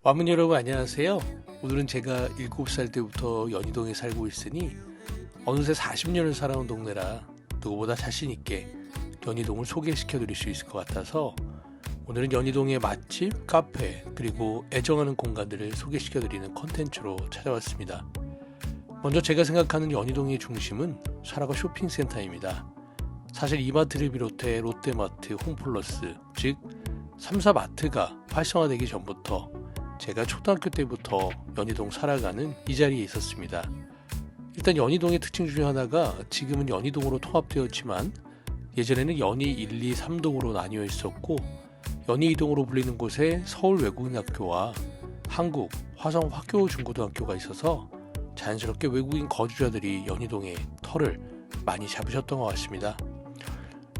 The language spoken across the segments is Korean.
와문 여러분 안녕하세요. 오늘은 제가 7살 때부터 연희동에 살고 있으니 어느새 40년을 살아온 동네라 누구보다 자신있게 연희동을 소개시켜 드릴 수 있을 것 같아서 오늘은 연희동의 맛집, 카페, 그리고 애정하는 공간들을 소개시켜 드리는 컨텐츠로 찾아왔습니다. 먼저 제가 생각하는 연희동의 중심은 사라가 쇼핑센터입니다. 사실 이마트를 비롯해 롯데마트, 홈플러스, 즉 3, 4마트가 활성화되기 전부터 제가 초등학교 때부터 연희동 살아가는 이 자리에 있었습니다. 일단 연희동의 특징 중에 하나가 지금은 연희동으로 통합되었지만 예전에는 연희 1, 2, 3동으로 나뉘어 있었고 연희 2동으로 불리는 곳에 서울외국인학교와 한국 화성화교중고등학교가 있어서 자연스럽게 외국인 거주자들이 연희동에 터를 많이 잡으셨던 것 같습니다.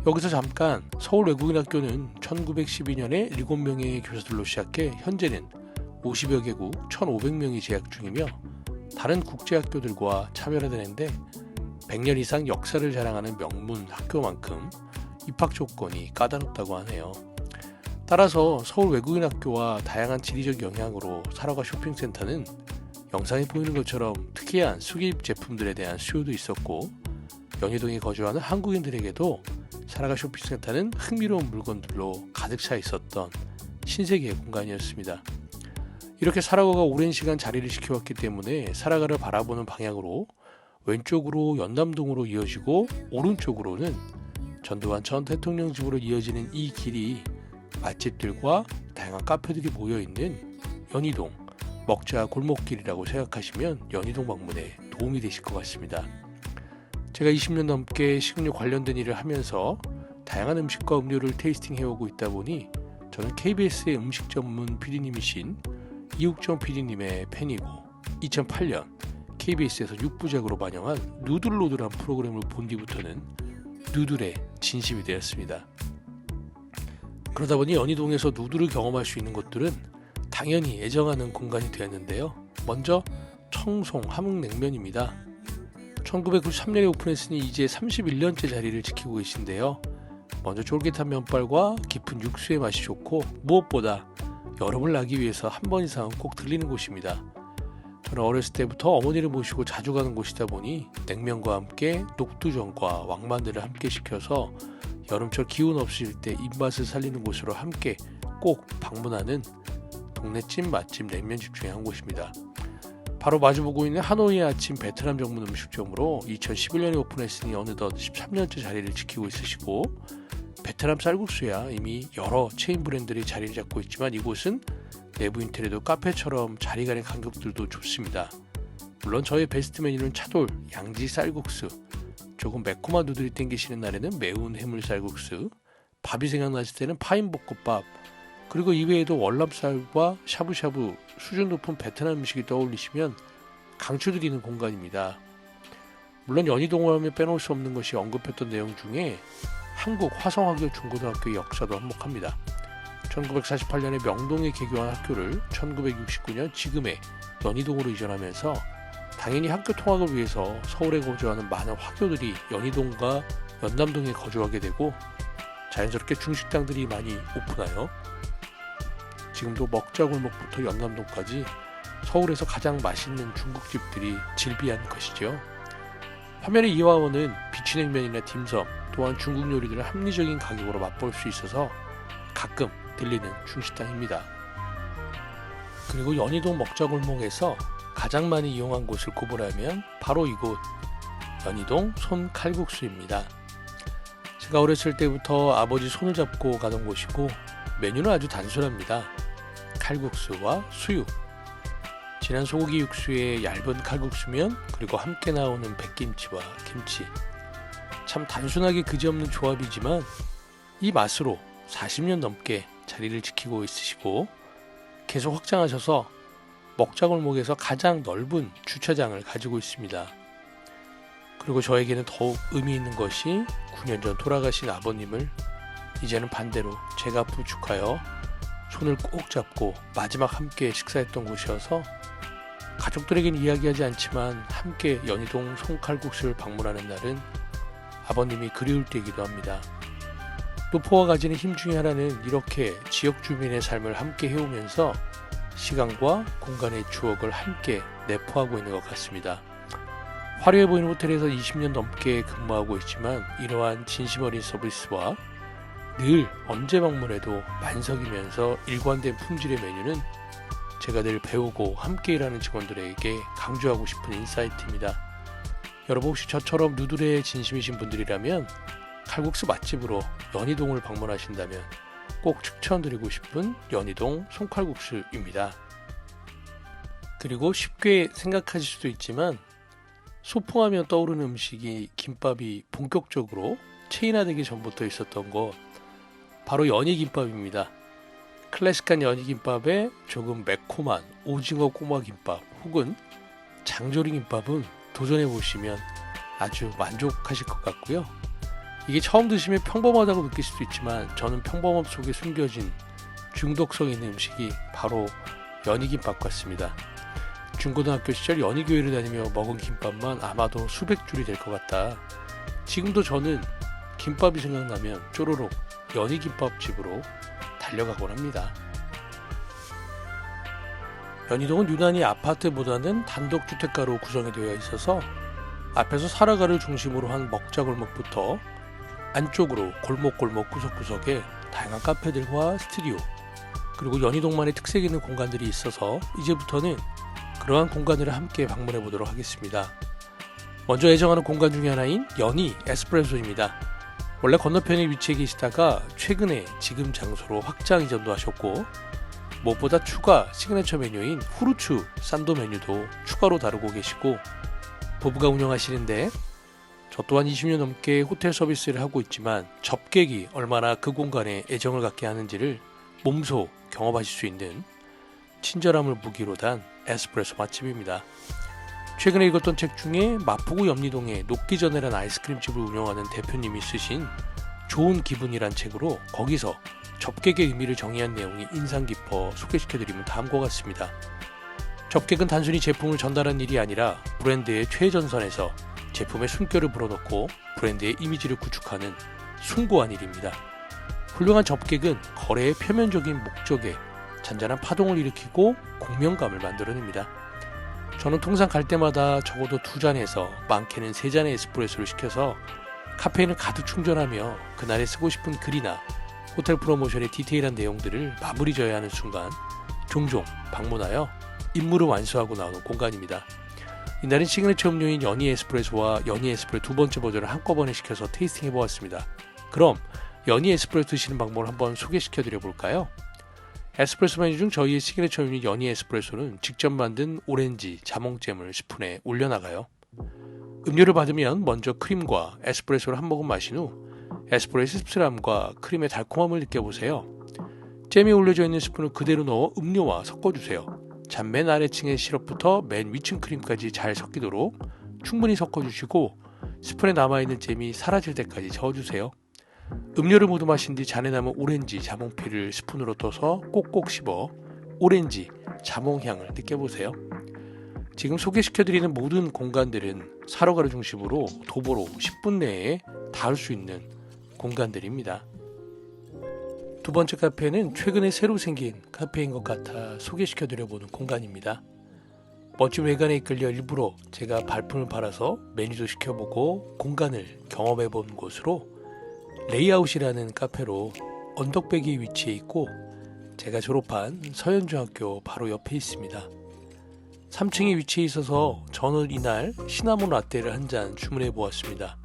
여기서 잠깐 서울외국인학교는 1912년에 7명의 교사들로 시작해 현재는 50여 개국 1,500명이 재학 중이며 다른 국제학교들과 차별화되는데 100년 이상 역사를 자랑하는 명문 학교만큼 입학 조건이 까다롭다고 하네요. 따라서 서울외국인학교와 다양한 지리적 영향으로 사라가 쇼핑센터는 영상에 보이는 것처럼 특이한 수기입 제품들에 대한 수요도 있었고 연희동에 거주하는 한국인들에게도 사라가 쇼핑센터는 흥미로운 물건들로 가득 차 있었던 신세계의 공간이었습니다. 이렇게 사라가가 오랜 시간 자리를 지켜왔기 때문에 사라가를 바라보는 방향으로 왼쪽으로 연남동으로 이어지고 오른쪽으로는 전두환 전 대통령 집으로 이어지는 이 길이 맛집들과 다양한 카페들이 모여있는 연희동 먹자 골목길이라고 생각하시면 연희동 방문에 도움이 되실 것 같습니다. 제가 20년 넘게 식음료 관련된 일을 하면서 다양한 음식과 음료를 테이스팅 해오고 있다 보니 저는 KBS의 음식 전문 PD님이신 이욱정 PD님의 팬이고 2008년 KBS에서 6부작으로 반영한 누들로드란 프로그램을 본 뒤부터는 누들의 진심이 되었습니다. 그러다 보니 연희동에서 누들을 경험할 수 있는 곳들은 당연히 애정하는 공간이 되었는데요. 먼저 청송 함흥냉면입니다. 1993년에 오픈했으니 이제 31년째 자리를 지키고 계신데요. 먼저 쫄깃한 면발과 깊은 육수의 맛이 좋고 무엇보다 여름을 나기 위해서 한 번 이상은 꼭 들리는 곳입니다. 저는 어렸을 때부터 어머니를 모시고 자주 가는 곳이다 보니 냉면과 함께 녹두전과 왕만두를 함께 시켜서 여름철 기운 없을 때 입맛을 살리는 곳으로 함께 꼭 방문하는 동네 찐 맛집 냉면집 중에 한 곳입니다. 바로 마주보고 있는 하노이의 아침 베트남 전문 음식점으로 2011년에 오픈했으니 어느덧 13년째 자리를 지키고 있으시고 베트남 쌀국수야 이미 여러 체인 브랜드들이 자리를 잡고 있지만 이곳은 내부 인테리어도 카페처럼 자리 가는 간격들도 좋습니다. 물론 저의 베스트 메뉴는 차돌, 양지 쌀국수, 조금 매콤한 누들이 땡기시는 날에는 매운 해물 쌀국수, 밥이 생각나실 때는 파인볶음밥, 그리고 이외에도 월남쌀과 샤브샤브, 수준 높은 베트남 음식이 떠올리시면 강추드리는 공간입니다. 물론 연희동을 하면 빼놓을 수 없는 것이 언급했던 내용 중에 한국 화성화교 중고등학교의 역사도 한몫합니다. 1948년에 명동에 개교한 학교를 1969년 지금의 연희동으로 이전하면서 당연히 학교 통학을 위해서 서울에 거주하는 많은 화교들이 연희동과 연남동에 거주하게 되고 자연스럽게 중식당들이 많이 오픈하여 지금도 먹자골목부터 연남동까지 서울에서 가장 맛있는 중국집들이 즐비한 것이죠. 화면에 이화원은 비치냉면이나 딤섬 또한 중국 요리들을 합리적인 가격으로 맛볼 수 있어서 가끔 들리는 중식당입니다. 그리고 연희동 먹자골목에서 가장 많이 이용한 곳을 꼽으라면 바로 이곳 연희동 손칼국수입니다. 제가 어렸을 때부터 아버지 손을 잡고 가던 곳이고 메뉴는 아주 단순합니다. 칼국수와 수육, 진한 소고기 육수에 얇은 칼국수면 그리고 함께 나오는 백김치와 김치. 참 단순하게 그지없는 조합이지만 이 맛으로 40년 넘게 자리를 지키고 있으시고 계속 확장하셔서 먹자골목에서 가장 넓은 주차장을 가지고 있습니다. 그리고 저에게는 더욱 의미 있는 것이 9년 전 돌아가신 아버님을 이제는 반대로 제가 부축하여 손을 꼭 잡고 마지막 함께 식사했던 곳이어서 가족들에겐 이야기하지 않지만 함께 연희동 손칼국수를 방문하는 날은 아버님이 그리울 때이기도 합니다. 노포가 가지는 힘 중에 하나는 이렇게 지역 주민의 삶을 함께 해오면서 시간과 공간의 추억을 함께 내포하고 있는 것 같습니다. 화려해 보이는 호텔에서 20년 넘게 근무하고 있지만 이러한 진심 어린 서비스와 늘 언제 방문해도 만석이면서 일관된 품질의 메뉴는 제가 늘 배우고 함께 일하는 직원들에게 강조하고 싶은 인사이트입니다. 여러분 혹시 저처럼 누들의 진심이신 분들이라면 칼국수 맛집으로 연희동을 방문하신다면 꼭 추천드리고 싶은 연희동 송칼국수입니다. 그리고 쉽게 생각하실 수도 있지만 소풍하면 떠오르는 음식이 김밥이 본격적으로 체인화되기 전부터 있었던 것, 바로 연희김밥입니다. 클래식한 연희김밥에 조금 매콤한 오징어 꼬마김밥 혹은 장조림김밥은 도전해보시면 아주 만족하실 것 같고요. 이게 처음 드시면 평범하다고 느낄 수도 있지만 저는 평범함 속에 숨겨진 중독성 있는 음식이 바로 연희김밥 같습니다. 중고등학교 시절 연희교회를 다니며 먹은 김밥만 아마도 수백 줄이 될 것 같다. 지금도 저는 김밥이 생각나면 쪼로록 연희김밥집으로 달려가곤 합니다. 연희동은 유난히 아파트보다는 단독주택가로 구성이 되어 있어서 앞에서 사라가를 중심으로 한 먹자골목부터 안쪽으로 골목골목 구석구석에 다양한 카페들과 스튜디오, 그리고 연희동만의 특색 있는 공간들이 있어서 이제부터는 그러한 공간들을 함께 방문해 보도록 하겠습니다. 먼저 애정하는 공간 중에 하나인 연희 에스프레소입니다. 원래 건너편에 위치해 계시다가 최근에 지금 장소로 확장 이전도 하셨고, 무엇보다 추가 시그니처 메뉴인 후르츠 산도 메뉴도 추가로 다루고 계시고, 부부가 운영하시는데 저 또한 20년 넘게 호텔 서비스를 하고 있지만 접객이 얼마나 그 공간에 애정을 갖게 하는지를 몸소 경험하실 수 있는 친절함을 무기로 단 에스프레소 맛집입니다. 최근에 읽었던 책 중에 마포구 염리동에 녹기전이라는 아이스크림집을 운영하는 대표님이 쓰신 좋은 기분이란 책으로 거기서 접객의 의미를 정의한 내용이 인상 깊어 소개시켜드리면 다음과 같습니다. 접객은 단순히 제품을 전달한 일이 아니라 브랜드의 최전선에서 제품의 숨결을 불어넣고 브랜드의 이미지를 구축하는 숭고한 일입니다. 훌륭한 접객은 거래의 표면적인 목적에 잔잔한 파동을 일으키고 공명감을 만들어냅니다. 저는 통상 갈 때마다 적어도 2잔에서 많게는 3잔의 에스프레소를 시켜서 카페인을 가득 충전하며 그날에 쓰고 싶은 글이나 호텔 프로모션의 디테일한 내용들을 마무리 져야 하는 순간 종종 방문하여 임무를 완수하고 나오는 공간입니다. 이날은 시그니처 음료인 연희 에스프레소와 연희 에스프레소 두 번째 버전을 한꺼번에 시켜서 테이스팅 해보았습니다. 그럼 연희 에스프레소 드시는 방법을 한번 소개시켜 드려 볼까요? 에스프레소 메뉴 중 저희의 시그니처 유닛 연희 에스프레소는 직접 만든 오렌지 자몽잼을 스푼에 올려나가요. 음료를 받으면 먼저 크림과 에스프레소를 한 모금 마신 후 에스프레소 씁쓸함과 크림의 달콤함을 느껴보세요. 잼이 올려져 있는 스푼을 그대로 넣어 음료와 섞어주세요. 잔 맨 아래층의 시럽부터 맨 위층 크림까지 잘 섞이도록 충분히 섞어주시고 스푼에 남아있는 잼이 사라질 때까지 저어주세요. 음료를 모두 마신 뒤 잔에 남은 오렌지 자몽피를 스푼으로 떠서 꼭꼭 씹어 오렌지 자몽향을 느껴보세요. 지금 소개시켜드리는 모든 공간들은 사러가를 중심으로 도보로 10분 내에 닿을 수 있는 공간들입니다. 두 번째 카페는 최근에 새로 생긴 카페인 것 같아 소개시켜드려보는 공간입니다. 멋진 외관에 이끌려 일부러 제가 발품을 팔아서 메뉴도 시켜보고 공간을 경험해본 곳으로 레이아웃이라는 카페로 언덕배기에 위치해 있고 제가 졸업한 서현중학교 바로 옆에 있습니다. 3층에 위치해 있어서 저는 이날 시나몬 라떼를 한 잔 주문해 보았습니다.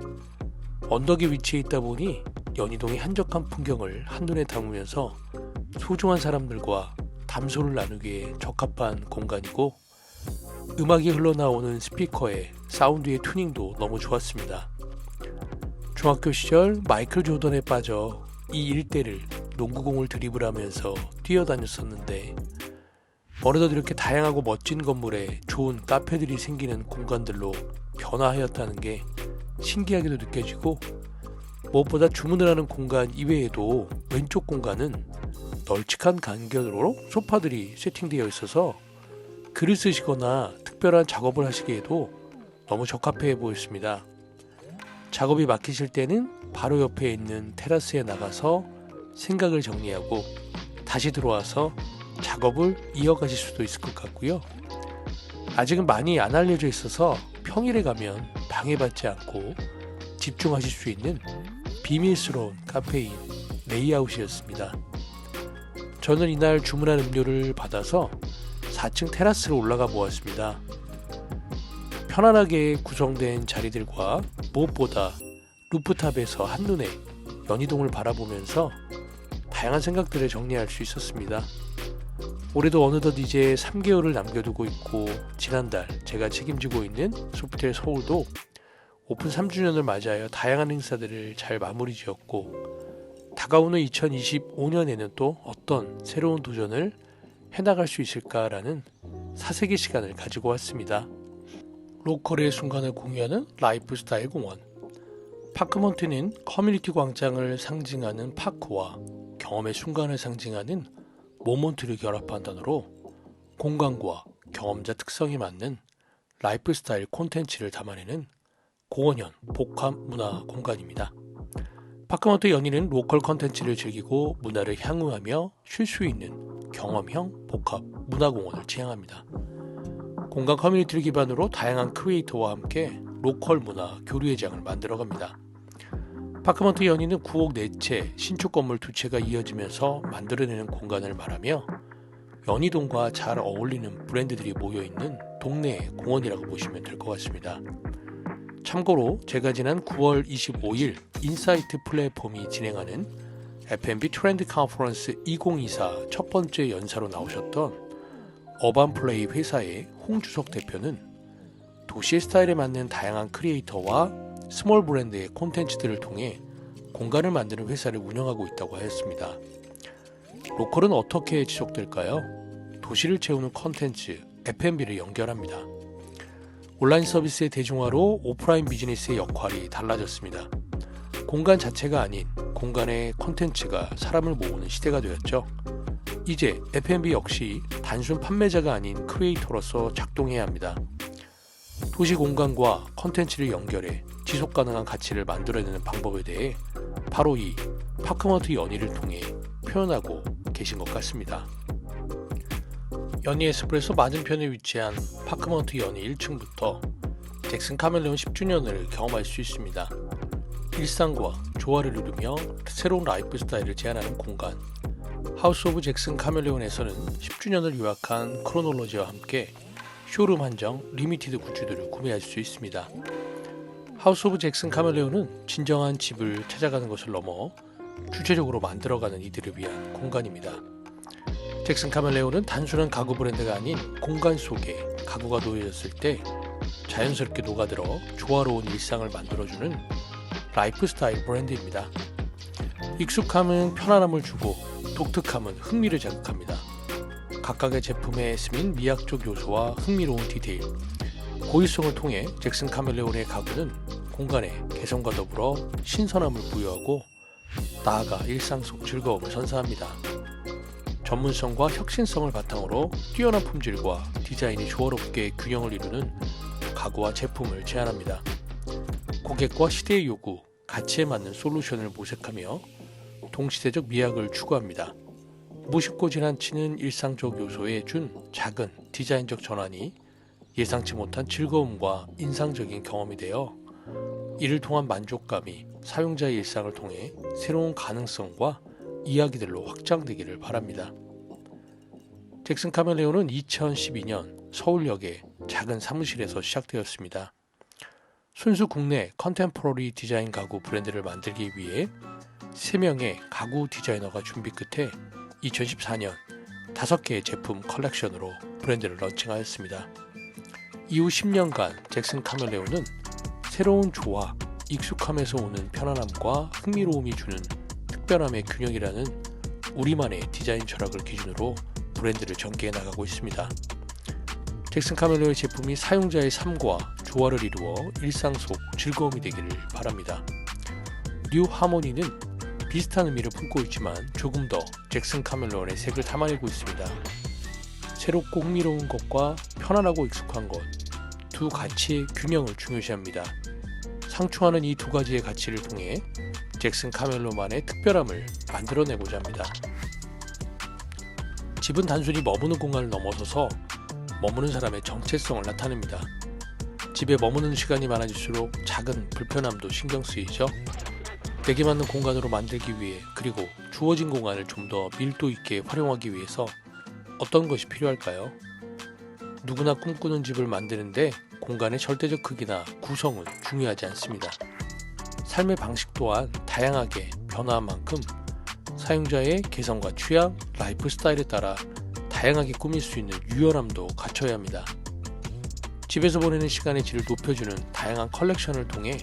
언덕에 위치해 있다 보니 연희동의 한적한 풍경을 한눈에 담으면서 소중한 사람들과 담소를 나누기에 적합한 공간이고, 음악이 흘러나오는 스피커의 사운드의 튜닝도 너무 좋았습니다. 중학교 시절 마이클 조던에 빠져 이 일대를 농구공을 드리블하면서 뛰어다녔었는데 어느덧 이렇게 다양하고 멋진 건물에 좋은 카페들이 생기는 공간들로 변화하였다는 게 신기하게도 느껴지고, 무엇보다 주문을 하는 공간 이외에도 왼쪽 공간은 널찍한 간격으로 소파들이 세팅되어 있어서 글을 쓰시거나 특별한 작업을 하시기에도 너무 적합해 보였습니다. 작업이 막히실 때는 바로 옆에 있는 테라스에 나가서 생각을 정리하고 다시 들어와서 작업을 이어가실 수도 있을 것 같고요. 아직은 많이 안 알려져 있어서 평일에 가면 방해받지 않고 집중하실 수 있는 비밀스러운 카페인 레이아웃이었습니다. 저는 이날 주문한 음료를 받아서 4층 테라스로 올라가 보았습니다. 편안하게 구성된 자리들과 무엇보다 루프탑에서 한눈에 연희동을 바라보면서 다양한 생각들을 정리할 수 있었습니다. 올해도 어느덧 이제 3개월을 남겨두고 있고, 지난달 제가 책임지고 있는 소피텔 서울도 오픈 3주년을 맞이하여 다양한 행사들을 잘 마무리 지었고, 다가오는 2025년에는 또 어떤 새로운 도전을 해나갈 수 있을까라는 사색의 시간을 가지고 왔습니다. 로컬의 순간을 공유하는 라이프스타일 공원. 파크먼트는 커뮤니티 광장을 상징하는 파크와 경험의 순간을 상징하는 모먼트를 결합한 단어로 공간과 경험자 특성이 맞는 라이프스타일 콘텐츠를 담아내는 공원형 복합 문화 공간입니다. 파크먼트 연희는 로컬 콘텐츠를 즐기고 문화를 향유하며 쉴 수 있는 경험형 복합 문화공원을 지향합니다. 공간 커뮤니티를 기반으로 다양한 크리에이터와 함께 로컬 문화 교류의 장을 만들어갑니다. 파크먼트 연희는 9억 4채 신축 건물 2채가 이어지면서 만들어내는 공간을 말하며 연희동과 잘 어울리는 브랜드들이 모여있는 동네의 공원이라고 보시면 될 것 같습니다. 참고로 제가 지난 9월 25일 인사이트 플랫폼이 진행하는 F&B 트렌드 컨퍼런스 2024 첫 번째 연사로 나오셨던 어반플레이 회사의 홍주석 대표는 도시의 스타일에 맞는 다양한 크리에이터와 스몰 브랜드의 콘텐츠들을 통해 공간을 만드는 회사를 운영하고 있다고 하였습니다. 로컬은 어떻게 지속될까요? 도시를 채우는 콘텐츠, F&B를 연결합니다. 온라인 서비스의 대중화로 오프라인 비즈니스의 역할이 달라졌습니다. 공간 자체가 아닌 공간의 콘텐츠가 사람을 모으는 시대가 되었죠. 이제 F&B 역시 단순 판매자가 아닌 크리에이터로서 작동해야 합니다. 도시 공간과 콘텐츠를 연결해 지속 가능한 가치를 만들어내는 방법에 대해 바로 이 파크먼트 연희를 통해 표현하고 계신 것 같습니다. 연희 에스프레소 맞은편에 위치한 파크먼트 연희 1층부터 잭슨 카멜레온 10주년을 경험할 수 있습니다. 일상과 조화를 이루며 새로운 라이프 스타일을 제안하는 공간. 하우스 오브 잭슨 카멜레온에서는 10주년을 요약한 크로놀로지와 함께 쇼룸 한정 리미티드 굿즈들을 구매할 수 있습니다. 하우스 오브 잭슨 카멜레온은 진정한 집을 찾아가는 것을 넘어 주체적으로 만들어가는 이들을 위한 공간입니다. 잭슨 카멜레온은 단순한 가구 브랜드가 아닌 공간 속에 가구가 놓여졌을 때 자연스럽게 녹아들어 조화로운 일상을 만들어주는 라이프 스타일 브랜드입니다. 익숙함은 편안함을 주고 독특함은 흥미를 자극합니다. 각각의 제품에 스민 미학적 요소와 흥미로운 디테일, 고유성을 통해 잭슨 카멜레온의 가구는 공간에 개성과 더불어 신선함을 부여하고 나아가 일상 속 즐거움을 선사합니다. 전문성과 혁신성을 바탕으로 뛰어난 품질과 디자인이 조화롭게 균형을 이루는 가구와 제품을 제안합니다. 고객과 시대의 요구, 가치에 맞는 솔루션을 모색하며 동시대적 미학을 추구합니다. 무심코 지나치는 일상적 요소에 준 작은 디자인적 전환이 예상치 못한 즐거움과 인상적인 경험이 되어 이를 통한 만족감이 사용자의 일상을 통해 새로운 가능성과 이야기들로 확장되기를 바랍니다. 잭슨 카멜레온은 2012년 서울역의 작은 사무실에서 시작되었습니다. 순수 국내 컨템포러리 디자인 가구 브랜드를 만들기 위해 3명의 가구 디자이너가 준비 끝에 2014년 5개의 제품 컬렉션으로 브랜드를 런칭하였습니다. 이후 10년간 잭슨 카멜레온은 새로운 조화, 익숙함에서 오는 편안함과 흥미로움이 주는 특별함의 균형이라는 우리만의 디자인 철학을 기준으로 브랜드를 전개해 나가고 있습니다. 잭슨 카멜레온의 제품이 사용자의 삶과 조화를 이루어 일상 속 즐거움이 되기를 바랍니다. 뉴 하모니는 비슷한 의미를 품고 있지만 조금 더 잭슨 카멜레온의 색을 담아내고 있습니다. 새롭고 흥미로운 것과 편안하고 익숙한 것, 두 가치의 균형을 중요시합니다. 상충하는 이 두 가지의 가치를 통해 잭슨 카멜레온만의 특별함을 만들어내고자 합니다. 집은 단순히 머무는 공간을 넘어서서 머무는 사람의 정체성을 나타냅니다. 집에 머무는 시간이 많아질수록 작은 불편함도 신경 쓰이죠. 내게 맞는 공간으로 만들기 위해, 그리고 주어진 공간을 좀 더 밀도 있게 활용하기 위해서 어떤 것이 필요할까요? 누구나 꿈꾸는 집을 만드는데 공간의 절대적 크기나 구성은 중요하지 않습니다. 삶의 방식 또한 다양하게 변화한 만큼 사용자의 개성과 취향, 라이프 스타일에 따라 다양하게 꾸밀 수 있는 유연함도 갖춰야 합니다. 집에서 보내는 시간의 질을 높여주는 다양한 컬렉션을 통해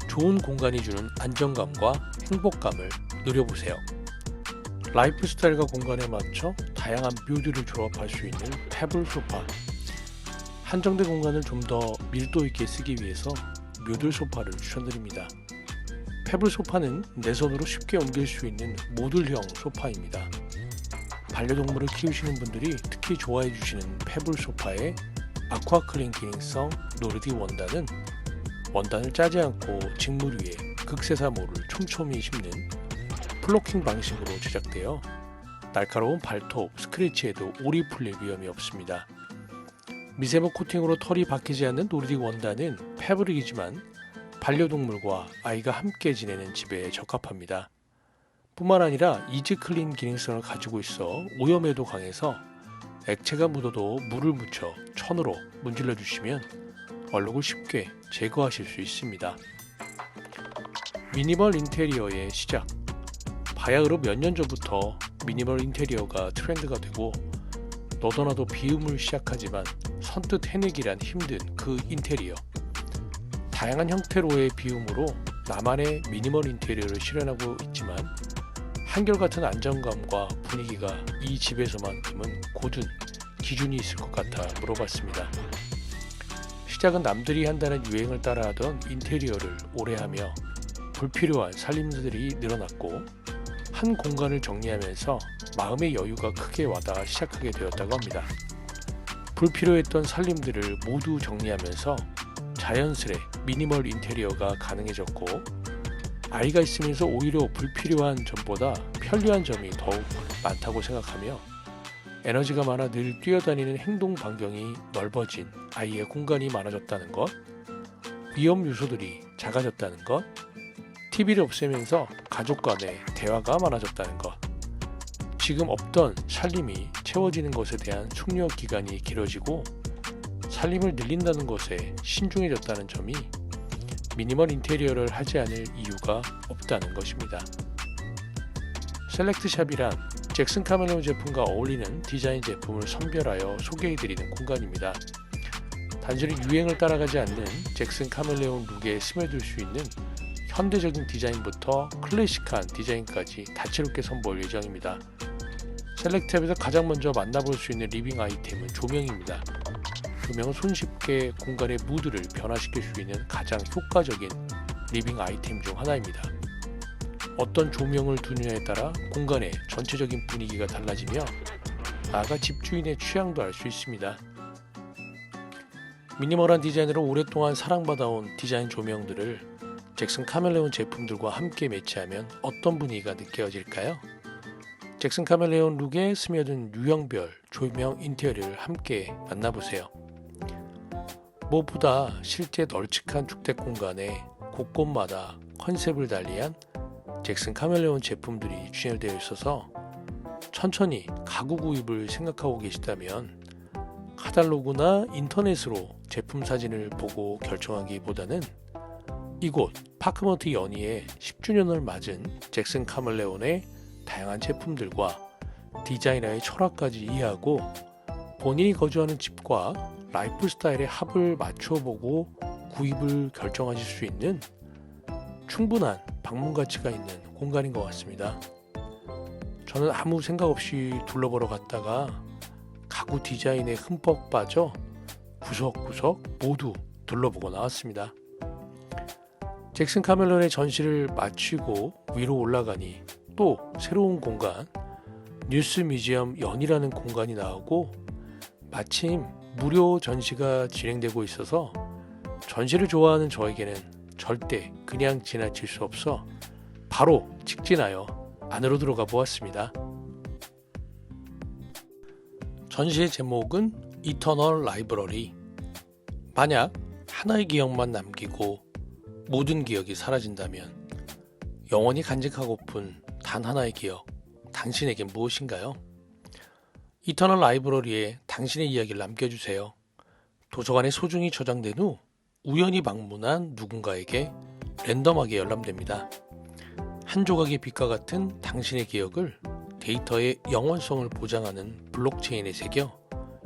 좋은 공간이 주는 안정감과 행복감을 누려보세요. 라이프 스타일과 공간에 맞춰 다양한 묘드를 조합할 수 있는 페블 소파. 한정된 공간을 좀 더 밀도 있게 쓰기 위해서 묘들 소파를 추천드립니다. 페블 소파는 내 손으로 쉽게 옮길 수 있는 모듈형 소파입니다. 반려동물을 키우시는 분들이 특히 좋아해 주시는 페블 소파의 아쿠아클린 기능성 노르딕 원단은 원단을 짜지 않고 직물 위에 극세사모를 촘촘히 심는 플로킹 방식으로 제작되어 날카로운 발톱, 스크래치에도 올이 풀릴 위험이 없습니다. 미세모 코팅으로 털이 박히지 않는 노르딕 원단은 패브릭이지만 반려동물과 아이가 함께 지내는 집에 적합합니다. 뿐만 아니라 이지 클린 기능성을 가지고 있어 오염에도 강해서 액체가 묻어도 물을 묻혀 천으로 문질러 주시면 얼룩을 쉽게 제거하실 수 있습니다. 미니멀 인테리어의 시작. 바야흐로 몇 년 전부터 미니멀 인테리어가 트렌드가 되고 너도나도 비움을 시작하지만 선뜻 해내기란 힘든 그 인테리어. 다양한 형태로의 비움으로 나만의 미니멀 인테리어를 실현하고 있지만 한결같은 안정감과 분위기가 이 집에서만큼은 고든 기준이 있을 것 같아 물어봤습니다. 시작은 남들이 한다는 유행을 따라하던 인테리어를 오래 하며 불필요한 살림들이 늘어났고 한 공간을 정리하면서 마음의 여유가 크게 와닿아 시작하게 되었다고 합니다. 불필요했던 살림들을 모두 정리하면서 자연스레 미니멀 인테리어가 가능해졌고 아이가 있으면서 오히려 불필요한 점보다 편리한 점이 더욱 많다고 생각하며 에너지가 많아 늘 뛰어다니는 행동 반경이 넓어진 아이의 공간이 많아졌다는 것, 위험 요소들이 작아졌다는 것, TV를 없애면서 가족 간의 대화가 많아졌다는 것, 지금 없던 살림이 채워지는 것에 대한 숙려 기간이 길어지고 살림을 늘린다는 것에 신중해졌다는 점이 미니멀 인테리어를 하지 않을 이유가 없다는 것입니다. 셀렉트샵이란 잭슨 카멜레온 제품과 어울리는 디자인 제품을 선별하여 소개해드리는 공간입니다. 단순히 유행을 따라가지 않는 잭슨 카멜레온 룩에 스며들 수 있는 현대적인 디자인부터 클래식한 디자인까지 다채롭게 선보일 예정입니다. 셀렉트샵에서 가장 먼저 만나볼 수 있는 리빙 아이템은 조명입니다. 조명은 손쉽게 공간의 무드를 변화시킬 수 있는 가장 효과적인 리빙 아이템 중 하나입니다. 어떤 조명을 두느냐에 따라 공간의 전체적인 분위기가 달라지며 나아가 집주인의 취향도 알 수 있습니다. 미니멀한 디자인으로 오랫동안 사랑받아온 디자인 조명들을 잭슨 카멜레온 제품들과 함께 매치하면 어떤 분위기가 느껴질까요? 잭슨 카멜레온 룩에 스며든 유형별 조명 인테리어를 함께 만나보세요. 무엇보다 실제 널찍한 주택 공간에 곳곳마다 컨셉을 달리한 잭슨 카멜레온 제품들이 진열되어 있어서 천천히 가구 구입을 생각하고 계시다면 카탈로그나 인터넷으로 제품 사진을 보고 결정하기보다는 이곳 파크먼트 연희의 10주년을 맞은 잭슨 카멜레온의 다양한 제품들과 디자이너의 철학까지 이해하고 본인이 거주하는 집과 라이프 스타일의 합을 맞춰보고 구입을 결정하실 수 있는 충분한 방문 가치가 있는 공간인 것 같습니다. 저는 아무 생각 없이 둘러보러 갔다가 가구 디자인에 흠뻑 빠져 구석구석 모두 둘러보고 나왔습니다. 잭슨 카멜론의 전시를 마치고 위로 올라가니 또 새로운 공간 뉴스 뮤지엄 연이라는 공간이 나오고 마침 무료 전시가 진행되고 있어서 전시를 좋아하는 저에게는 절대 그냥 지나칠 수 없어 바로 직진하여 안으로 들어가 보았습니다. 전시의 제목은 이터널 라이브러리. 만약 하나의 기억만 남기고 모든 기억이 사라진다면 영원히 간직하고픈 단 하나의 기억, 당신에겐 무엇인가요? 이터널 라이브러리에 당신의 이야기를 남겨주세요. 도서관에 소중히 저장된 후 우연히 방문한 누군가에게 랜덤하게 열람됩니다. 한 조각의 빛과 같은 당신의 기억을 데이터의 영원성을 보장하는 블록체인에 새겨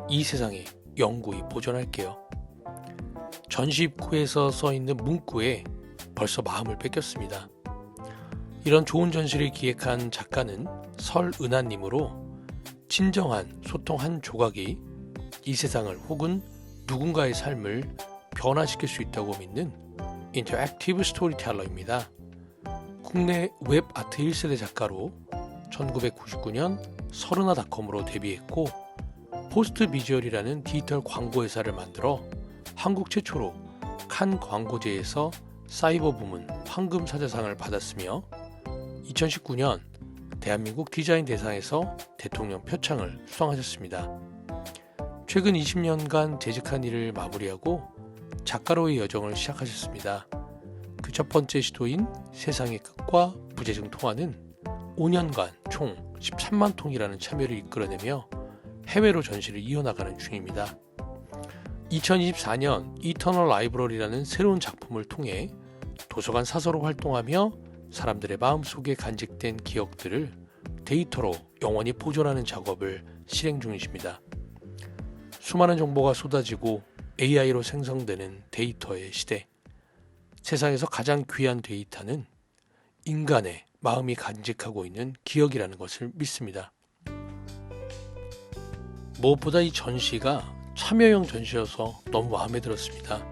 이 세상에 영구히 보존할게요. 전시 입구에서 써있는 문구에 벌써 마음을 뺏겼습니다. 이런 좋은 전시를 기획한 작가는 설은하님으로 진정한 소통 한 조각이 이 세상을 혹은 누군가의 삶을 변화시킬 수 있다고 믿는 인터랙티브 스토리텔러입니다. 국내 웹 아트 1세대 작가로 1999년 설은하닷컴으로 데뷔했고 포스트 비주얼이라는 디지털 광고 회사를 만들어 한국 최초로 칸 광고제에서 사이버 부문 황금 사자상을 받았으며 2019년 대한민국 디자인 대상에서 대통령 표창을 수상하셨습니다. 최근 20년간 재직한 일을 마무리하고 작가로의 여정을 시작하셨습니다. 그 첫 번째 시도인 세상의 끝과 부재중 통화는 5년간 총 13만 통이라는 참여를 이끌어내며 해외로 전시를 이어나가는 중입니다. 2024년 이터널 라이브러리라는 새로운 작품을 통해 도서관 사서로 활동하며 사람들의 마음속에 간직된 기억들을 데이터로 영원히 보존하는 작업을 실행 중이십니다. 수많은 정보가 쏟아지고 AI로 생성되는 데이터의 시대. 세상에서 가장 귀한 데이터는 인간의 마음이 간직하고 있는 기억이라는 것을 믿습니다. 무엇보다 이 전시가 참여형 전시여서 너무 마음에 들었습니다.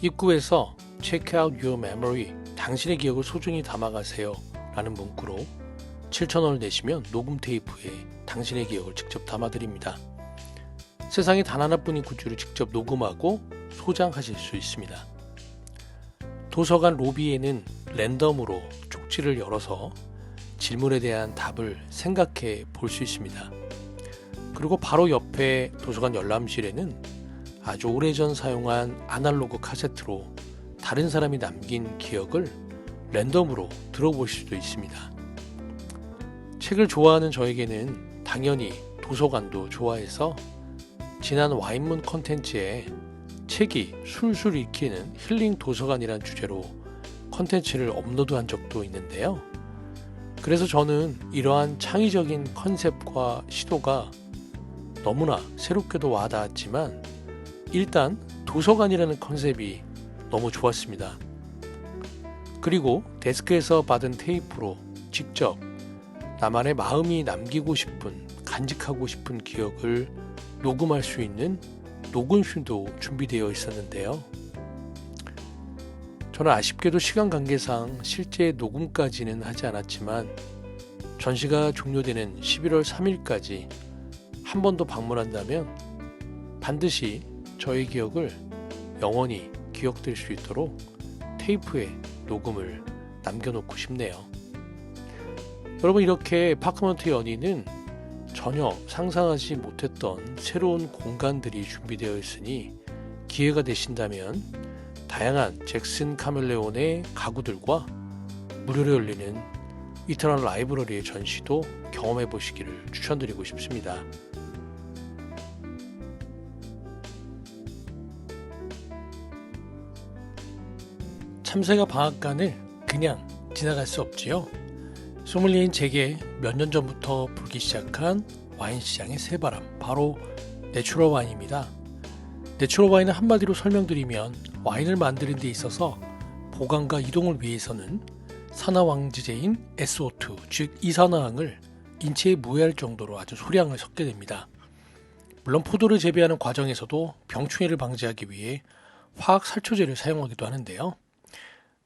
입구에서 Check out your memory, 당신의 기억을 소중히 담아가세요 라는 문구로 7,000원을 내시면 녹음 테이프에 당신의 기억을 직접 담아드립니다. 세상에 단 하나뿐인 굿즈를 직접 녹음하고 소장하실 수 있습니다. 도서관 로비에는 랜덤으로 쪽지를 열어서 질문에 대한 답을 생각해 볼 수 있습니다. 그리고 바로 옆에 도서관 열람실에는 아주 오래전 사용한 아날로그 카세트로 다른 사람이 남긴 기억을 랜덤으로 들어보실 수도 있습니다. 책을 좋아하는 저에게는 당연히 도서관도 좋아해서 지난 와인문 컨텐츠에 책이 술술 읽히는 힐링 도서관이란 주제로 컨텐츠를 업로드한 적도 있는데요. 그래서 저는 이러한 창의적인 컨셉과 시도가 너무나 새롭게도 와닿았지만 일단 도서관이라는 컨셉이 너무 좋았습니다. 그리고 데스크에서 받은 테이프로 직접 나만의 마음이 남기고 싶은, 간직하고 싶은 기억을 녹음할 수 있는 녹음실도 준비되어 있었는데요. 저는 아쉽게도 시간 관계상 실제 녹음까지는 하지 않았지만 전시가 종료되는 11월 3일까지 한 번 더 방문한다면 반드시 저의 기억을 영원히 기억될 수 있도록 테이프에 녹음을 남겨놓고 싶네요. 여러분, 이렇게 파크먼트 연희는 전혀 상상하지 못했던 새로운 공간들이 준비되어 있으니 기회가 되신다면 다양한 잭슨 카멜레온의 가구들과 무료로 열리는 이터널 라이브러리의 전시도 경험해 보시기를 추천드리고 싶습니다. 참새가 방앗간을 그냥 지나갈 수 없지요. 소믈리에인 제게 몇 년 전부터 불기 시작한 와인 시장의 새바람, 바로 내추럴 와인입니다. 내추럴 와인을 한마디로 설명드리면 와인을 만드는 데 있어서 보관과 이동을 위해서는 산화왕지제인 SO2, 즉 이산화황을 인체에 무해할 정도로 아주 소량을 섞게 됩니다. 물론 포도를 재배하는 과정에서도 병충해를 방지하기 위해 화학 살초제를 사용하기도 하는데요.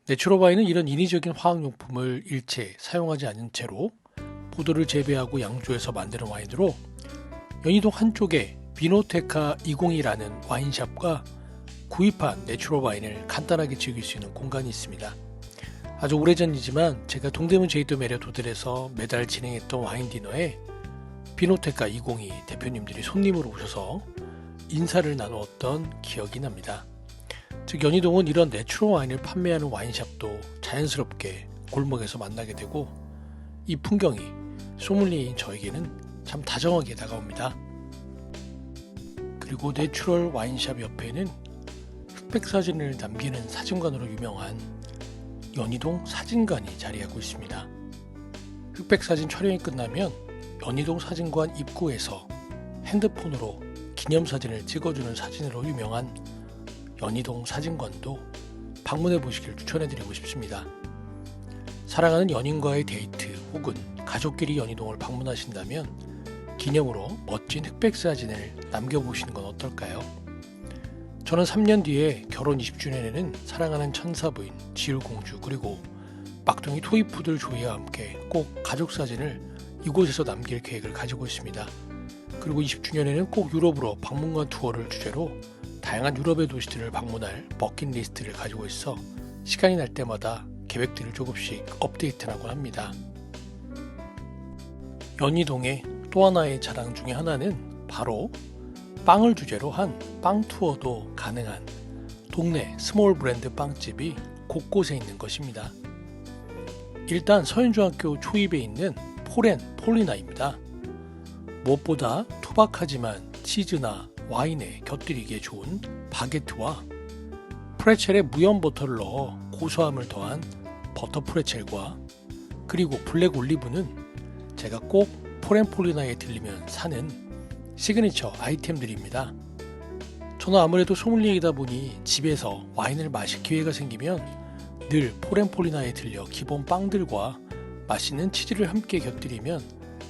내추럴 와인은 이런 인위적인 화학용품을 일체 사용하지 않은 채로 포도를 재배하고 양조해서 만드는 와인으로 연희동 한쪽에 비노테카 202라는 와인샵과 구입한 내추럴 와인을 간단하게 즐길 수 있는 공간이 있습니다. 아주 오래전이지만 제가 동대문 제이도 메리엇 호텔에서 매달 진행했던 와인 디너에 피노테카 202 대표님들이 손님으로 오셔서 인사를 나누었던 기억이 납니다. 즉 연희동은 이런 내추럴 와인을 판매하는 와인샵도 자연스럽게 골목에서 만나게 되고 이 풍경이 소믈리에인 저에게는 참 다정하게 다가옵니다. 그리고 내추럴 와인샵 옆에는 흑백 사진을 남기는 사진관으로 유명한 연희동 사진관이 자리하고 있습니다. 흑백 사진 촬영이 끝나면 연희동 사진관 입구에서 핸드폰으로 기념사진을 찍어주는 사진으로 유명한 연희동 사진관도 방문해 보시길 추천해드리고 싶습니다. 사랑하는 연인과의 데이트 혹은 가족끼리 연희동을 방문하신다면 기념으로 멋진 흑백 사진을 남겨보시는 건 어떨까요? 저는 3년 뒤에 결혼 20주년에는 사랑하는 천사부인 지율공주 그리고 막둥이 토이푸들 조이와 함께 꼭 가족사진을 이곳에서 남길 계획을 가지고 있습니다. 그리고 20주년에는 꼭 유럽으로 박물관 투어를 주제로 다양한 유럽의 도시들을 방문할 버킷리스트를 가지고 있어 시간이 날 때마다 계획들을 조금씩 업데이트하곤 합니다. 연희동의 또 하나의 자랑 중에 하나는 바로 빵을 주제로 한 빵 투어도 가능한 동네 스몰 브랜드 빵집이 곳곳에 있는 것입니다. 일단 서현중학교 초입에 있는 폴앤폴리나입니다. 무엇보다 투박하지만 치즈나 와인에 곁들이기에 좋은 바게트와 프레첼에 무염 버터를 넣어 고소함을 더한 버터 프레첼과 그리고 블랙 올리브는 제가 꼭 폴앤폴리나에 들리면 사는 시그니처 아이템들입니다. 저는 아무래도 소믈리에이다 보니 집에서 와인을 마실 기회가 생기면 늘 폴앤폴리나에 들려 기본 빵들과 맛있는 치즈를 함께 곁들이면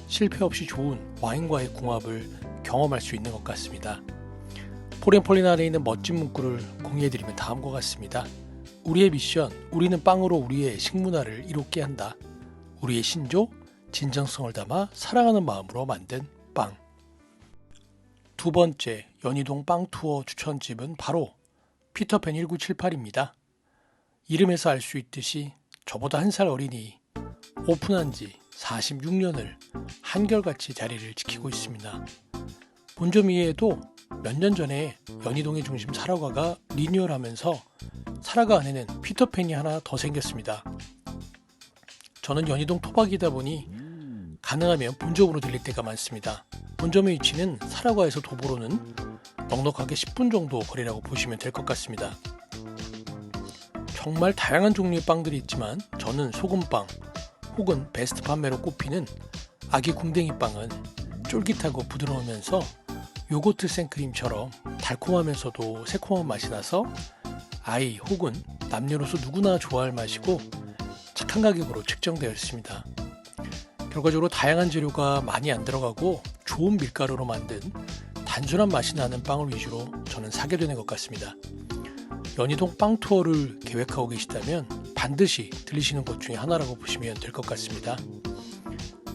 실패 없이 좋은 와인과의 궁합을 경험할 수 있는 것 같습니다. 폴앤폴리나 안에 있는 멋진 문구를 공유해드리면 다음과 같습니다. 우리의 미션, 우리는 빵으로 우리의 식문화를 이롭게 한다. 우리의 신조, 진정성을 담아 사랑하는 마음으로 만든 빵. 두 번째 연희동 빵 투어 추천집은 바로 피터팬 1978입니다. 이름에서 알 수 있듯이 저보다 한 살 어린이 오픈한 지 46년을 한결같이 자리를 지키고 있습니다. 본점 이외에도 몇 년 전에 연희동의 중심 사라가가 리뉴얼하면서 사라가 안에는 피터팬이 하나 더 생겼습니다. 저는 연희동 토박이다 보니 가능하면 본점으로 들릴 때가 많습니다. 본점의 위치는 사라가에서 도보로는 넉넉하게 10분 정도 거리라고 보시면 될 것 같습니다. 정말 다양한 종류의 빵들이 있지만 저는 소금빵 혹은 베스트 판매로 꼽히는 아기 궁뎅이 빵은 쫄깃하고 부드러우면서 요거트 생크림처럼 달콤하면서도 새콤한 맛이 나서 아이 혹은 남녀노소 누구나 좋아할 맛이고 착한 가격으로 측정되어 있습니다. 결과적으로 다양한 재료가 많이 안 들어가고 좋은 밀가루로 만든 단순한 맛이 나는 빵을 위주로 저는 사게 되는 것 같습니다. 연희동 빵 투어를 계획하고 계시다면 반드시 들리시는 곳 중에 하나라고 보시면 될 것 같습니다.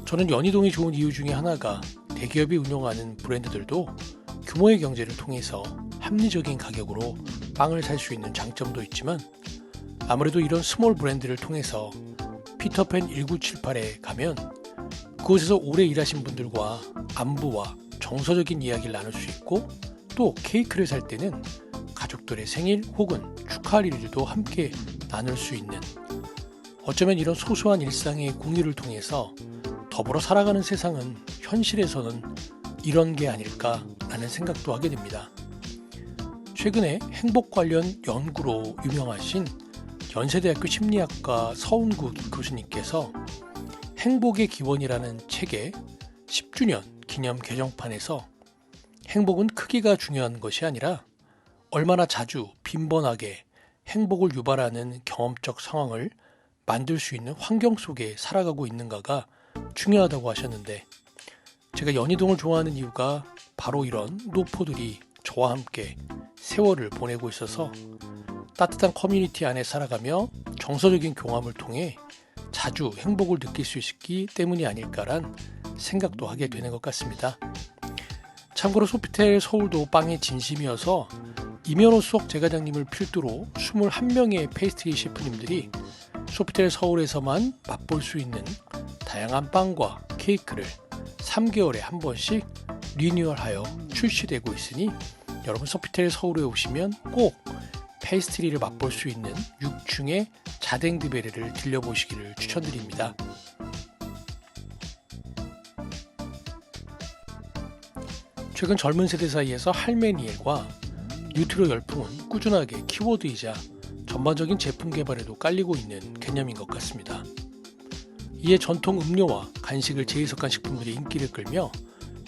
저는 연희동이 좋은 이유 중에 하나가 대기업이 운영하는 브랜드들도 규모의 경제를 통해서 합리적인 가격으로 빵을 살 수 있는 장점도 있지만 아무래도 이런 스몰 브랜드를 통해서 피터팬 1978에 가면 그곳에서 오래 일하신 분들과 안부와 정서적인 이야기를 나눌 수 있고 또 케이크를 살 때는 가족들의 생일 혹은 축하할 일들도 함께 나눌 수 있는 어쩌면 이런 소소한 일상의 공유를 통해서 더불어 살아가는 세상은 현실에서는 이런 게 아닐까라는 생각도 하게 됩니다. 최근에 행복 관련 연구로 유명하신 연세대학교 심리학과 서운구 교수님께서 행복의 기원이라는 책의 10주년 기념 개정판에서 행복은 크기가 중요한 것이 아니라 얼마나 자주 빈번하게 행복을 유발하는 경험적 상황을 만들 수 있는 환경 속에 살아가고 있는가가 중요하다고 하셨는데 제가 연희동을 좋아하는 이유가 바로 이런 노포들이 저와 함께 세월을 보내고 있어서 따뜻한 커뮤니티 안에 살아가며 정서적인 경험을 통해 자주 행복을 느낄 수 있기 때문이 아닐까란 생각도 하게 되는 것 같습니다. 참고로 소피텔 서울도 빵의 진심이어서 이면호 수석 제과장님을 필두로 21명의 페이스트리 셰프님들이 소피텔 서울에서만 맛볼 수 있는 다양한 빵과 케이크를 3개월에 한 번씩 리뉴얼하여 출시되고 있으니 여러분 소피텔 서울에 오시면 꼭 페이스트리를 맛볼 수 있는 6층의 자댕드베레를 들려보시기를 추천드립니다. 최근 젊은 세대 사이에서 할메니엘과 뉴트로 열풍은 꾸준하게 키워드이자 전반적인 제품 개발에도 깔리고 있는 개념인 것 같습니다. 이에 전통 음료와 간식을 재해석한 식품들이 인기를 끌며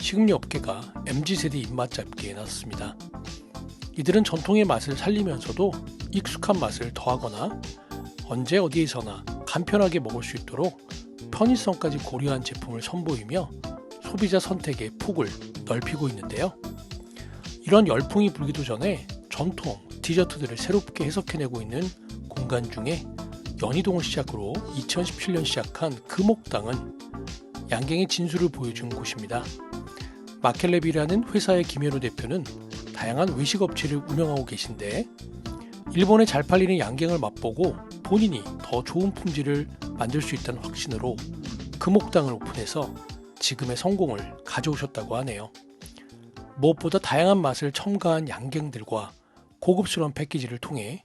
식음료 업계가 MZ세대 입맛 잡기에 나섰습니다. 이들은 전통의 맛을 살리면서도 익숙한 맛을 더하거나 언제 어디에서나 간편하게 먹을 수 있도록 편의성까지 고려한 제품을 선보이며 소비자 선택의 폭을 넓히고 있는데요. 이런 열풍이 불기도 전에 전통 디저트들을 새롭게 해석해내고 있는 공간 중에 연희동을 시작으로 2017년 시작한 금옥당은 양갱의 진수를 보여준 곳입니다. 마켈레비라는 회사의 김현우 대표는 다양한 외식업체를 운영하고 계신데 일본에 잘 팔리는 양갱을 맛보고 본인이 더 좋은 품질을 만들 수 있다는 확신으로 금옥당을 오픈해서 지금의 성공을 가져오셨다고 하네요. 무엇보다 다양한 맛을 첨가한 양갱들과 고급스러운 패키지를 통해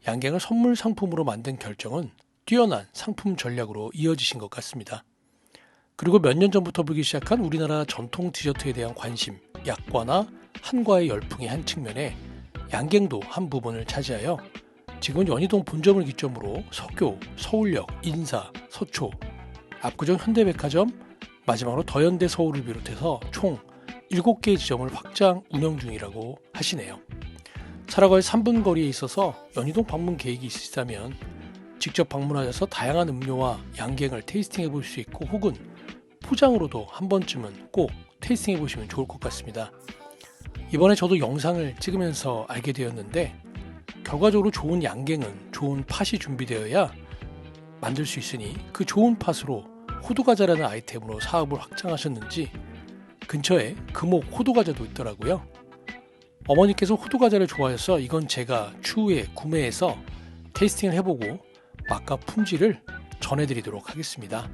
양갱을 선물 상품으로 만든 결정은 뛰어난 상품 전략으로 이어지신 것 같습니다. 그리고 몇 년 전부터 불기 시작한 우리나라 전통 디저트에 대한 관심, 약과나 한과의 열풍의 한 측면에 양갱도 한 부분을 차지하여 지금은 연희동 본점을 기점으로 서교, 서울역, 인사, 서초, 압구정 현대백화점, 마지막으로 더현대 서울을 비롯해서 총 7개의 지점을 확장 운영 중이라고 하시네요. 사라가의 3분 거리에 있어서 연희동 방문 계획이 있으시다면 직접 방문하셔서 다양한 음료와 양갱을 테이스팅해 볼 수 있고 혹은 포장으로도 한 번쯤은 꼭 테이스팅해 보시면 좋을 것 같습니다. 이번에 저도 영상을 찍으면서 알게 되었는데 결과적으로 좋은 양갱은 좋은 팥이 준비되어야 만들 수 있으니 그 좋은 팥으로 호두과자라는 아이템으로 사업을 확장하셨는지 근처에 금옥 호두과자도 있더라고요. 어머니께서 호두과자를 좋아해서 이건 제가 추후에 구매해서 테이스팅을 해보고 맛과 품질을 전해드리도록 하겠습니다.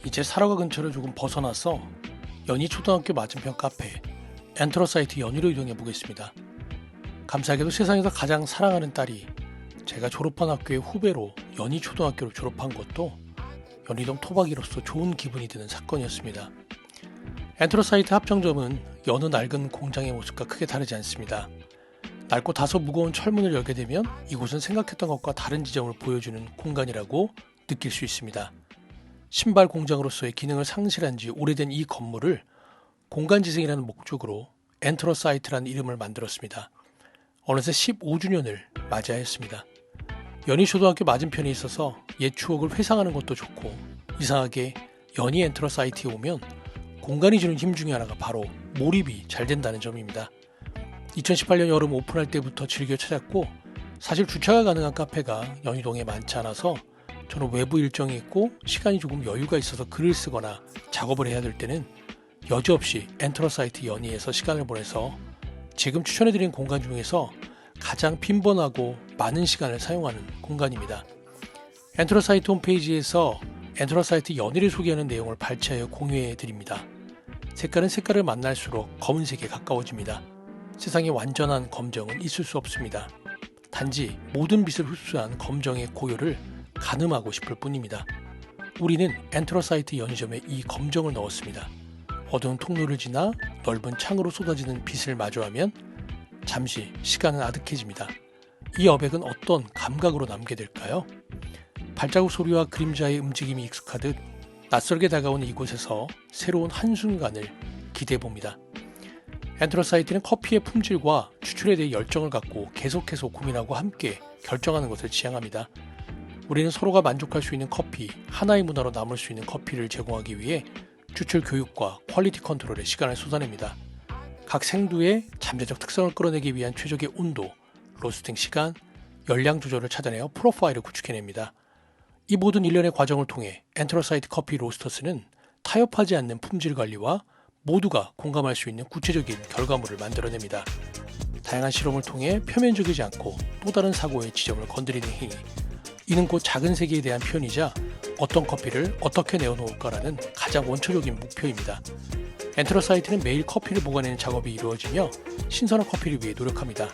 이제 사라가 근처를 조금 벗어나서 연희초등학교 맞은편 카페 엔트러사이트 연희로 이동해 보겠습니다. 감사하게도 세상에서 가장 사랑하는 딸이 제가 졸업한 학교의 후배로 연희초등학교를 졸업한 것도 연희동 토박이로서 좋은 기분이 드는 사건이었습니다. 엔트러사이트 합정점은 여느 낡은 공장의 모습과 크게 다르지 않습니다. 낡고 다소 무거운 철문을 열게 되면 이곳은 생각했던 것과 다른 지점을 보여주는 공간이라고 느낄 수 있습니다. 신발 공장으로서의 기능을 상실한 지 오래된 이 건물을 공간지생이라는 목적으로 엔트러사이트라는 이름을 만들었습니다. 어느새 15주년을 맞이하였습니다. 연희초등학교 맞은편에 있어서 옛 추억을 회상하는 것도 좋고 이상하게 연희 엔트러사이트에 오면 공간이 주는 힘 중에 하나가 바로 몰입이 잘 된다는 점입니다. 2018년 여름 오픈할 때부터 즐겨 찾았고 사실 주차가 가능한 카페가 연희동에 많지 않아서 저는 외부 일정이 있고 시간이 조금 여유가 있어서 글을 쓰거나 작업을 해야 될 때는 여지없이 엔트러사이트 연희에서 시간을 보내서 지금 추천해드린 공간 중에서 가장 빈번하고 많은 시간을 사용하는 공간입니다. 엔트러사이트 홈페이지에서 엔트러사이트 연희를 소개하는 내용을 발췌하여 공유해드립니다. 색깔은 색깔을 만날수록 검은색에 가까워집니다. 세상에 완전한 검정은 있을 수 없습니다. 단지 모든 빛을 흡수한 검정의 고요를 가늠하고 싶을 뿐입니다. 우리는 엔트러사이트 연희점에 이 검정을 넣었습니다. 어두운 통로를 지나 넓은 창으로 쏟아지는 빛을 마주하면 잠시 시간은 아득해집니다. 이 여백은 어떤 감각으로 남게 될까요? 발자국 소리와 그림자의 움직임이 익숙하듯 낯설게 다가오는 이곳에서 새로운 한순간을 기대해봅니다. 엔트러사이트는 커피의 품질과 추출에 대해 열정을 갖고 계속해서 고민하고 함께 결정하는 것을 지향합니다. 우리는 서로가 만족할 수 있는 커피, 하나의 문화로 남을 수 있는 커피를 제공하기 위해 추출 교육과 퀄리티 컨트롤에 시간을 쏟아냅니다. 각 생두의 잠재적 특성을 끌어내기 위한 최적의 온도, 로스팅 시간, 열량 조절을 찾아내어 프로파일을 구축해냅니다. 이 모든 일련의 과정을 통해 엔트러사이트 커피 로스터스는 타협하지 않는 품질 관리와 모두가 공감할 수 있는 구체적인 결과물을 만들어냅니다. 다양한 실험을 통해 표면적이지 않고 또 다른 사고의 지점을 건드리는 행위, 이는 곧 작은 세계에 대한 표현이자 어떤 커피를 어떻게 내어놓을까라는 가장 원초적인 목표입니다. 엔트러사이트는 매일 커피를 보관하는 작업이 이루어지며 신선한 커피를 위해 노력합니다.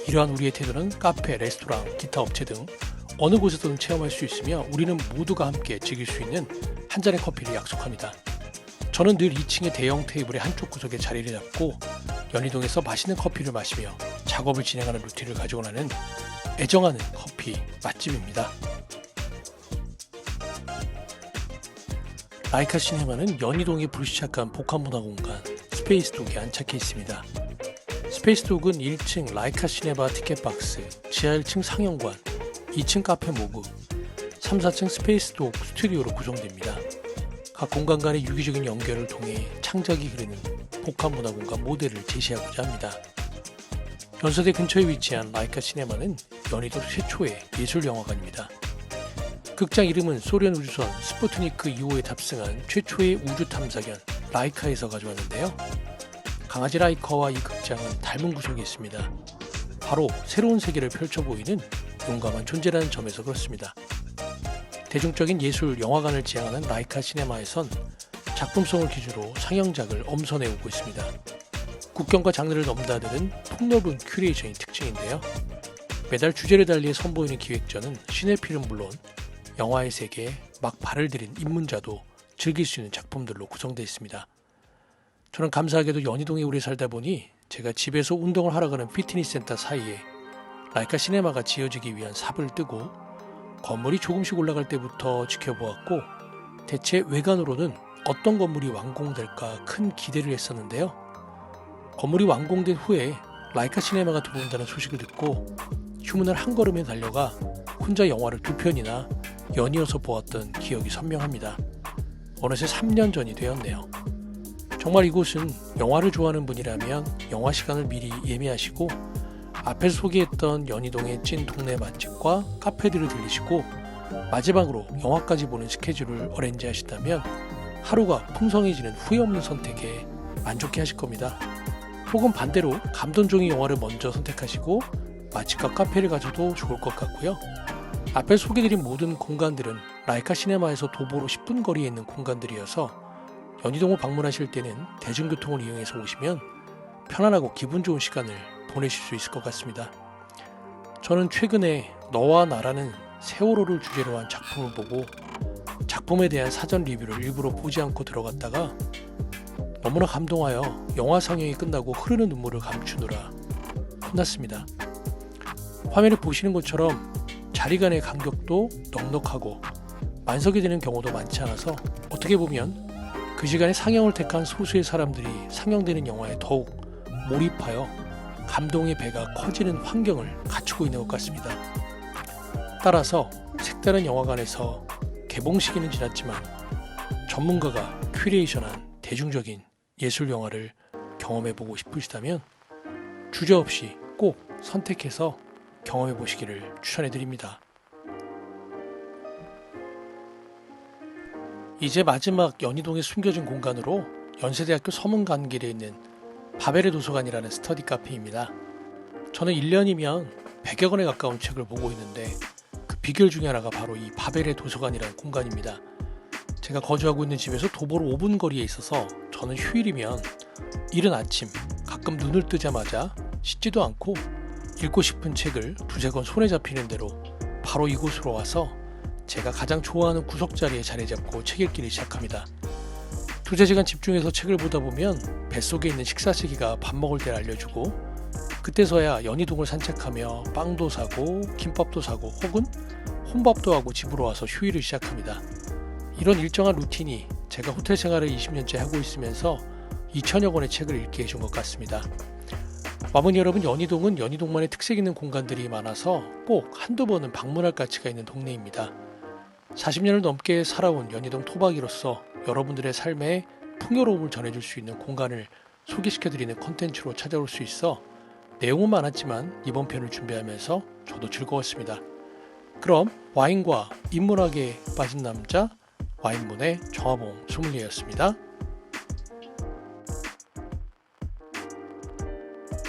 이러한 우리의 태도는 카페, 레스토랑, 기타 업체 등 어느 곳에서든 체험할 수 있으며 우리는 모두가 함께 즐길 수 있는 한 잔의 커피를 약속합니다. 저는 늘 2층의 대형 테이블의 한쪽 구석에 자리를 잡고 연희동에서 맛있는 커피를 마시며 작업을 진행하는 루틴을 가지고 나는 애정하는 커피 맛집입니다. 라이카 시네마는 연희동에 불시착한 복합문화공간 스페이스독에 안착해 있습니다. 스페이스독은 1층 라이카 시네마 티켓박스, 지하 1층 상영관, 2층 카페 모브, 3, 4층 스페이스독 스튜디오로 구성됩니다. 각 공간 간의 유기적인 연결을 통해 창작이 흐르는 복합문화공간 모델을 제시하고자 합니다. 연서대 근처에 위치한 라이카 시네마는 연희도 최초의 예술영화관입니다. 극장 이름은 소련 우주선 스푸트니크 2호에 탑승한 최초의 우주탐사견 라이카에서 가져왔는데요. 강아지 라이카와 이 극장은 닮은 구석이 있습니다. 바로 새로운 세계를 펼쳐 보이는 용감한 존재라는 점에서 그렇습니다. 대중적인 예술 영화관을 지향하는 라이카 시네마에선 작품성을 기준으로 상영작을 엄선해오고 있습니다. 국경과 장르를 넘나드는 폭넓은 큐레이션이 특징인데요. 매달 주제를 달리 선보이는 기획전은 시네필은 물론 영화의 세계에 막 발을 들인 입문자도 즐길 수 있는 작품들로 구성되어 있습니다. 저는 감사하게도 연희동에 오래 살다 보니 제가 집에서 운동을 하러 가는 피트니스 센터 사이에 라이카 시네마가 지어지기 위한 삽을 뜨고 건물이 조금씩 올라갈 때부터 지켜보았고 대체 외관으로는 어떤 건물이 완공될까 큰 기대를 했었는데요. 건물이 완공된 후에 라이카 시네마가 들어온다는 소식을 듣고 휴문을 한 걸음에 달려가 혼자 영화를 2편이나 연이어서 보았던 기억이 선명합니다. 어느새 3년 전이 되었네요. 정말 이곳은 영화를 좋아하는 분이라면 영화 시간을 미리 예매하시고 앞에서 소개했던 연희동의 찐 동네 맛집과 카페들을 들리시고 마지막으로 영화까지 보는 스케줄을 어레인지 하신다면 하루가 풍성해지는 후회 없는 선택에 만족해 하실 겁니다. 혹은 반대로 감동적인 영화를 먼저 선택하시고 맛집과 카페를 가셔도 좋을 것 같고요. 앞에 소개드린 모든 공간들은 라이카 시네마에서 도보로 10분 거리에 있는 공간들이어서 연희동을 방문하실 때는 대중교통을 이용해서 오시면 편안하고 기분 좋은 시간을 보내실 수 있을 것 같습니다. 저는 최근에 너와 나라는 세월호를 주제로 한 작품을 보고 작품에 대한 사전 리뷰를 일부러 보지 않고 들어갔다가 너무나 감동하여 영화 상영이 끝나고 흐르는 눈물을 감추느라 혼났습니다. 화면을 보시는 것처럼 자리 간의 간격도 넉넉하고 만석이 되는 경우도 많지 않아서 어떻게 보면 그 시간에 상영을 택한 소수의 사람들이 상영되는 영화에 더욱 몰입하여 감동의 배가 커지는 환경을 갖추고 있는 것 같습니다. 따라서 색다른 영화관에서 개봉 시기는 지났지만 전문가가 큐레이션한 대중적인 예술 영화를 경험해보고 싶으시다면 주저없이 꼭 선택해서 경험해보시기를 추천해드립니다. 이제 마지막 연희동에 숨겨진 공간으로 연세대학교 서문관길에 있는 바벨의 도서관이라는 스터디 카페입니다. 저는 1년이면 100여 권에 가까운 책을 보고 있는데 그 비결 중에 하나가 바로 이 바벨의 도서관이라는 공간입니다. 제가 거주하고 있는 집에서 도보로 5분 거리에 있어서 저는 휴일이면 이른 아침 가끔 눈을 뜨자마자 씻지도 않고 읽고 싶은 책을 두세 권 손에 잡히는 대로 바로 이곳으로 와서 제가 가장 좋아하는 구석자리에 자리 잡고 책 읽기를 시작합니다. 두세 시간 집중해서 책을 보다 보면 뱃속에 있는 식사시기가 밥 먹을 때를 알려주고 그때서야 연희동을 산책하며 빵도 사고 김밥도 사고 혹은 혼밥도 하고 집으로 와서 휴일을 시작합니다. 이런 일정한 루틴이 제가 호텔 생활을 20년째 하고 있으면서 2천여 권의 책을 읽게 해준 것 같습니다. 마무니 여러분, 연희동은 연희동만의 특색 있는 공간들이 많아서 꼭 한두 번은 방문할 가치가 있는 동네입니다. 40년을 넘게 살아온 연희동 토박이로서 여러분들의 삶에 풍요로움을 전해줄 수 있는 공간을 소개시켜드리는 컨텐츠로 찾아올 수 있어 내용은 많았지만 이번 편을 준비하면서 저도 즐거웠습니다. 그럼 와인과 인문학에 빠진 남자 와인문의 정화봉 소믈리에였습니다.